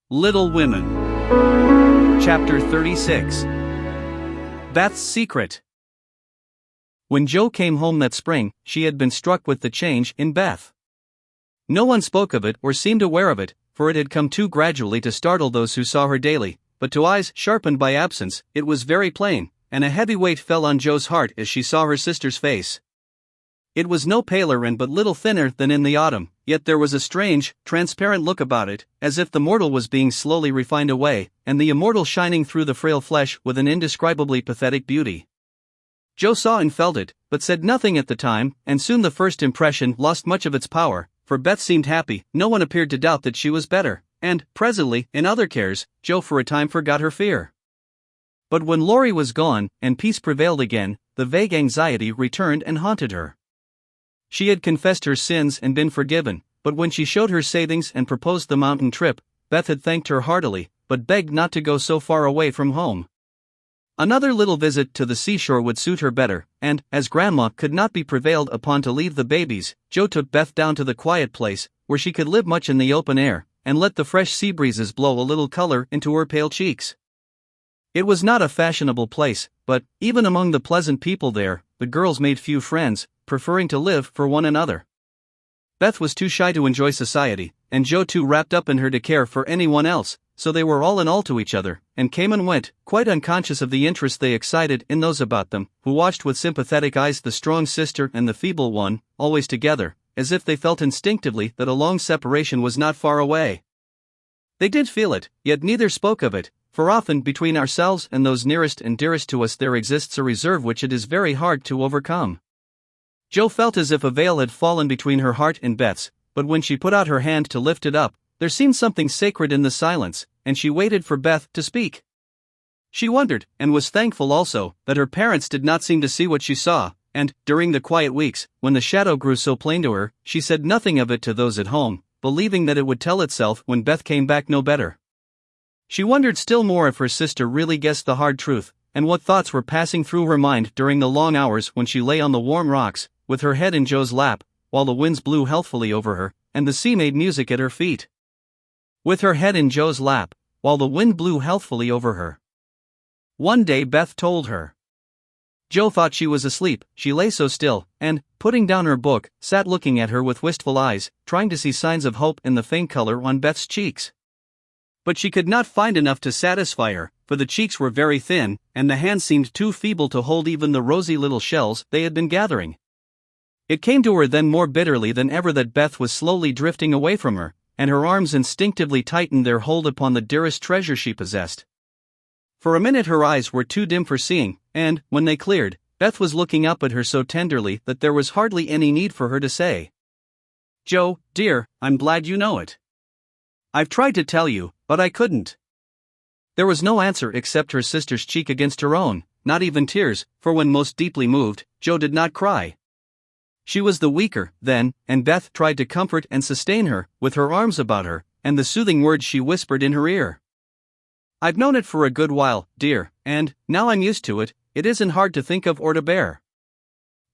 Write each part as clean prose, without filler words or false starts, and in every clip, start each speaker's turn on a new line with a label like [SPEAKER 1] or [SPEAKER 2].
[SPEAKER 1] Little Women. Chapter 36. Beth's Secret. When Jo came home that spring, she had been struck with the change in Beth. No one spoke of it or seemed aware of it, for it had come too gradually to startle those who saw her daily, but to eyes sharpened by absence, it was very plain, and a heavy weight fell on Jo's heart as she saw her sister's face. It was no paler and but little thinner than in the autumn, yet there was a strange, transparent look about it, as if the mortal was being slowly refined away, and the immortal shining through the frail flesh with an indescribably pathetic beauty. Jo saw and felt it, but said nothing at the time, and soon the first impression lost much of its power, for Beth seemed happy, no one appeared to doubt that she was better, and, presently, in other cares, Jo for a time forgot her fear. But when Laurie was gone, and peace prevailed again, the vague anxiety returned and haunted her. She had confessed her sins and been forgiven, but when she showed her savings and proposed the mountain trip, Beth had thanked her heartily, but begged not to go so far away from home. Another little visit to the seashore would suit her better, and, as Grandma could not be prevailed upon to leave the babies, Jo took Beth down to the quiet place, where she could live much in the open air, and let the fresh sea breezes blow a little color into her pale cheeks. It was not a fashionable place, but, even among the pleasant people there, the girls made few friends, preferring to live for one another. Beth was too shy to enjoy society, and Jo too wrapped up in her to care for anyone else, so they were all in all to each other, and came and went, quite unconscious of the interest they excited in those about them, who watched with sympathetic eyes the strong sister and the feeble one, always together, as if they felt instinctively that a long separation was not far away. They did feel it, yet neither spoke of it, for often between ourselves and those nearest and dearest to us there exists a reserve which it is very hard to overcome. Jo felt as if a veil had fallen between her heart and Beth's, but when she put out her hand to lift it up, there seemed something sacred in the silence, and she waited for Beth to speak. She wondered, and was thankful also, that her parents did not seem to see what she saw, and, during the quiet weeks, when the shadow grew so plain to her, she said nothing of it to those at home, believing that it would tell itself when Beth came back no better. She wondered still more if her sister really guessed the hard truth, and what thoughts were passing through her mind during the long hours when she lay on the warm rocks, with her head in Jo's lap, while the winds blew healthfully over her, and the sea made music at her feet. With her head in Jo's lap, while the wind blew healthfully over her. One day Beth told her. Jo thought she was asleep, she lay so still, and, putting down her book, sat looking at her with wistful eyes, trying to see signs of hope in the faint color on Beth's cheeks. But she could not find enough to satisfy her, for the cheeks were very thin, and the hands seemed too feeble to hold even the rosy little shells they had been gathering. It came to her then more bitterly than ever that Beth was slowly drifting away from her, and her arms instinctively tightened their hold upon the dearest treasure she possessed. For a minute her eyes were too dim for seeing, and, when they cleared, Beth was looking up at her so tenderly that there was hardly any need for her to say, "Jo, dear, I'm glad you know it. I've tried to tell you, but I couldn't." There was no answer except her sister's cheek against her own, not even tears, for when most deeply moved, Jo did not cry. She was the weaker, then, and Beth tried to comfort and sustain her, with her arms about her, and the soothing words she whispered in her ear. "I've known it for a good while, dear, and, now I'm used to it, it isn't hard to think of or to bear.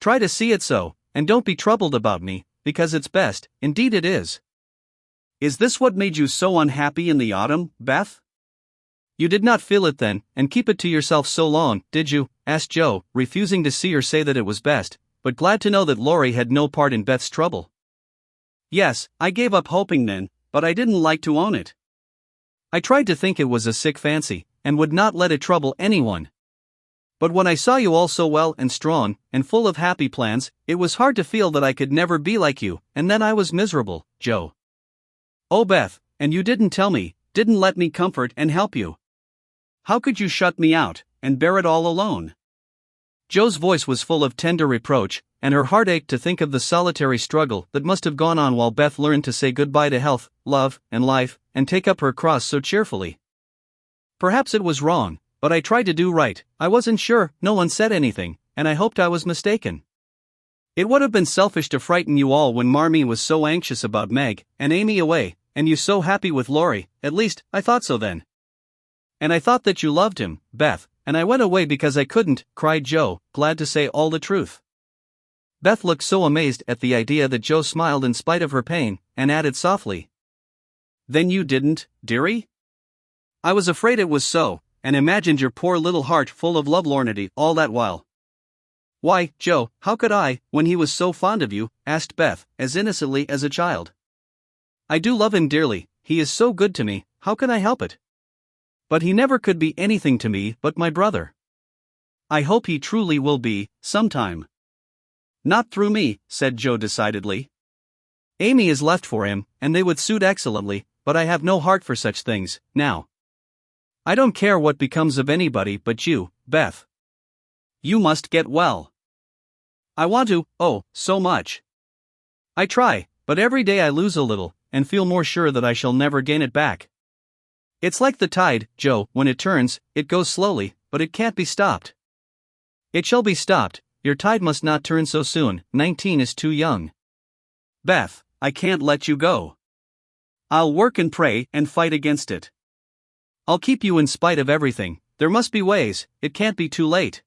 [SPEAKER 1] Try to see it so, and don't be troubled about me, because it's best, indeed it is." "Is this what made you so unhappy in the autumn, Beth?" "You did not feel it then, and keep it to yourself so long, did you?" asked Jo, refusing to see her say that it was best, but glad to know that Laurie had no part in Beth's trouble. "Yes, I gave up hoping then, but I didn't like to own it. I tried to think it was a sick fancy, and would not let it trouble anyone. But when I saw you all so well and strong, and full of happy plans, it was hard to feel that I could never be like you, and then I was miserable, Jo. Oh Beth, and you didn't tell me, didn't let me comfort and help you. How could you shut me out, and bear it all alone?" Jo's voice was full of tender reproach, and her heart ached to think of the solitary struggle that must have gone on while Beth learned to say goodbye to health, love, and life, and take up her cross so cheerfully. "Perhaps it was wrong, but I tried to do right. I wasn't sure, no one said anything, and I hoped I was mistaken. It would have been selfish to frighten you all when Marmee was so anxious about Meg, and Amy away, and you so happy with Laurie, at least, I thought so then. And I thought that you loved him, Beth, and I went away because I couldn't," cried Jo, glad to say all the truth. Beth looked so amazed at the idea that Jo smiled in spite of her pain, and added softly, "Then you didn't, dearie?" I was afraid it was so, and imagined your poor little heart full of lovelornity all that while." "Why, Joe, how could I, when he was so fond of you?" asked Beth, as innocently as a child. "I do love him dearly, he is so good to me, how can I help it? But he never could be anything to me but my brother. I hope he truly will be, sometime." "Not through me," said Joe decidedly. "Amy is left for him, and they would suit excellently, but I have no heart for such things, now. I don't care what becomes of anybody but you, Beth. You must get well." "I want to, oh, so much. I try, but every day I lose a little, and feel more sure that I shall never gain it back. It's like the tide, Joe, when it turns, it goes slowly, but it can't be stopped." "It shall be stopped, your tide must not turn so soon, 19 is too young." "Beth, I can't let you go. I'll work and pray and fight against it. I'll keep you in spite of everything, there must be ways, it can't be too late."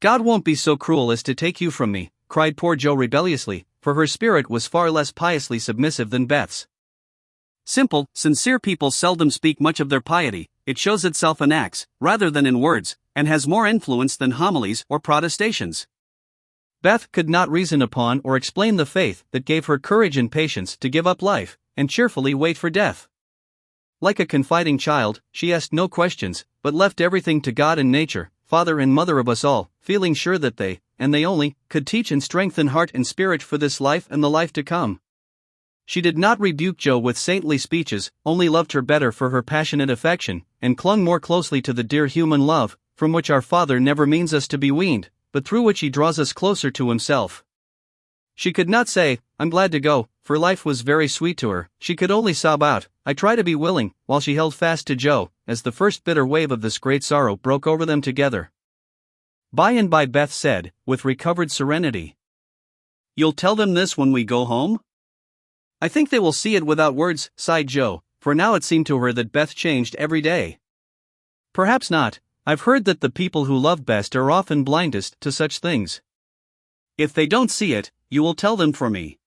[SPEAKER 1] "God won't be so cruel as to take you from me," cried poor Joe rebelliously, for her spirit was far less piously submissive than Beth's. Simple, sincere people seldom speak much of their piety, it shows itself in acts, rather than in words, and has more influence than homilies or protestations. Beth could not reason upon or explain the faith that gave her courage and patience to give up life, and cheerfully wait for death. Like a confiding child, she asked no questions, but left everything to God and nature, Father and Mother of us all, feeling sure that they, and they only, could teach and strengthen heart and spirit for this life and the life to come. She did not rebuke Joe with saintly speeches, only loved her better for her passionate affection, and clung more closely to the dear human love, from which our Father never means us to be weaned, but through which He draws us closer to Himself. She could not say, "I'm glad to go," for life was very sweet to her, she could only sob out, "I try to be willing," while she held fast to Joe, as the first bitter wave of this great sorrow broke over them together. By and by Beth said, with recovered serenity, "You'll tell them this when we go home?" "I think they will see it without words," sighed Joe, for now it seemed to her that Beth changed every day. "Perhaps not, I've heard that the people who love best are often blindest to such things. If they don't see it, you will tell them for me.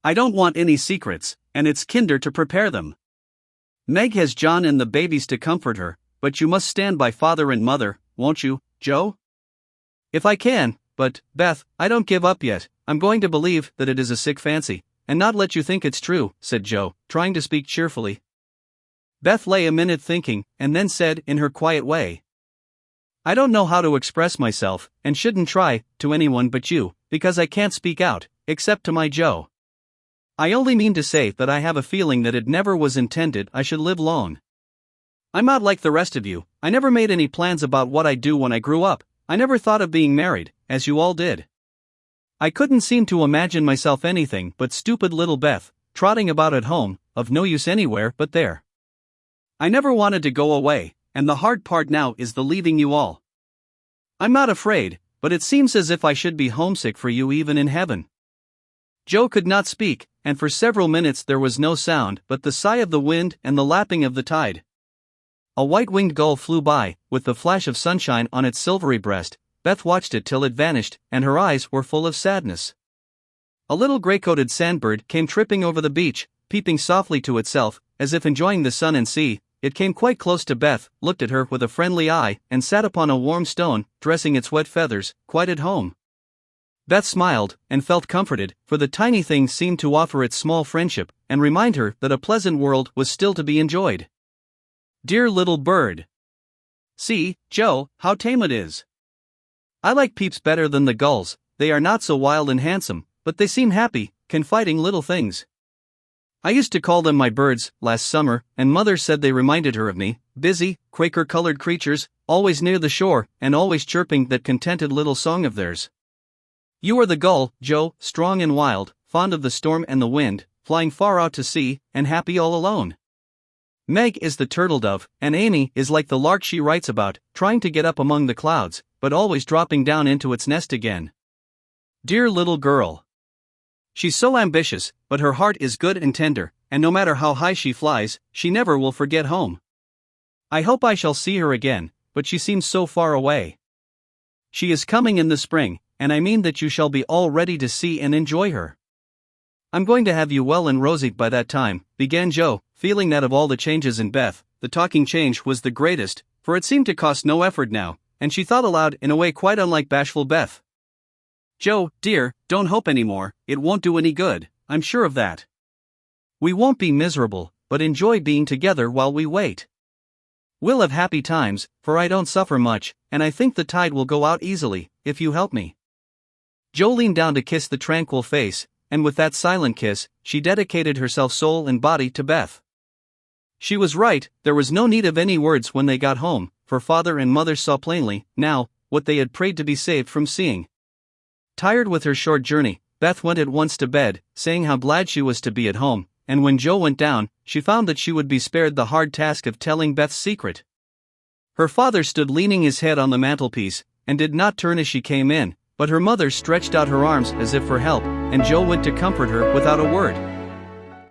[SPEAKER 1] I don't want any secrets, and it's kinder to prepare them. Meg has John and the babies to comfort her, but you must stand by Father and Mother, won't you, Joe?" "If I can, but, Beth, I don't give up yet, I'm going to believe that it is a sick fancy, and not let you think it's true," said Joe, trying to speak cheerfully. Beth lay a minute thinking, and then said in her quiet way, "I don't know how to express myself, and shouldn't try, to anyone but you, because I can't speak out, except to my Joe. I only mean to say that I have a feeling that it never was intended I should live long. I'm not like the rest of you, I never made any plans about what I'd do when I grew up, I never thought of being married, as you all did. I couldn't seem to imagine myself anything but stupid little Beth, trotting about at home, of no use anywhere but there. I never wanted to go away, and the hard part now is the leaving you all. I'm not afraid, but it seems as if I should be homesick for you even in heaven." Joe could not speak, and for several minutes there was no sound but the sigh of the wind and the lapping of the tide. A white-winged gull flew by, with the flash of sunshine on its silvery breast. Beth watched it till it vanished, and her eyes were full of sadness. A little gray-coated sandbird came tripping over the beach, peeping softly to itself, as if enjoying the sun and sea. It came quite close to Beth, looked at her with a friendly eye, and sat upon a warm stone, dressing its wet feathers, quite at home. Beth smiled, and felt comforted, for the tiny thing seemed to offer its small friendship, and remind her that a pleasant world was still to be enjoyed. "Dear little bird. See, Joe, how tame it is. I like Peeps better than the gulls, they are not so wild and handsome, but they seem happy, confiding little things. I used to call them my birds, last summer, and Mother said they reminded her of me, busy, Quaker-colored creatures, always near the shore, and always chirping that contented little song of theirs. You are the gull, Joe, strong and wild, fond of the storm and the wind, flying far out to sea, and happy all alone. Meg is the turtle dove, and Amy is like the lark she writes about, trying to get up among the clouds, but always dropping down into its nest again. Dear little girl. She's so ambitious, but her heart is good and tender, and no matter how high she flies, she never will forget home. I hope I shall see her again, but she seems so far away. She is coming in the spring, and I mean that you shall be all ready to see and enjoy her. I'm going to have you well and rosy by that time," began Joe, feeling that of all the changes in Beth, the talking change was the greatest, for it seemed to cost no effort now, and she thought aloud in a way quite unlike bashful Beth. "Joe, dear, don't hope anymore, it won't do any good, I'm sure of that. We won't be miserable, but enjoy being together while we wait. We'll have happy times, for I don't suffer much, and I think the tide will go out easily, if you help me." Joe leaned down to kiss the tranquil face, and with that silent kiss, she dedicated herself soul and body to Beth. She was right, there was no need of any words when they got home, for father and mother saw plainly, now, what they had prayed to be saved from seeing. Tired with her short journey, Beth went at once to bed, saying how glad she was to be at home, and when Joe went down, she found that she would be spared the hard task of telling Beth's secret. Her father stood leaning his head on the mantelpiece, and did not turn as she came in, but her mother stretched out her arms as if for help, and Joe went to comfort her without a word.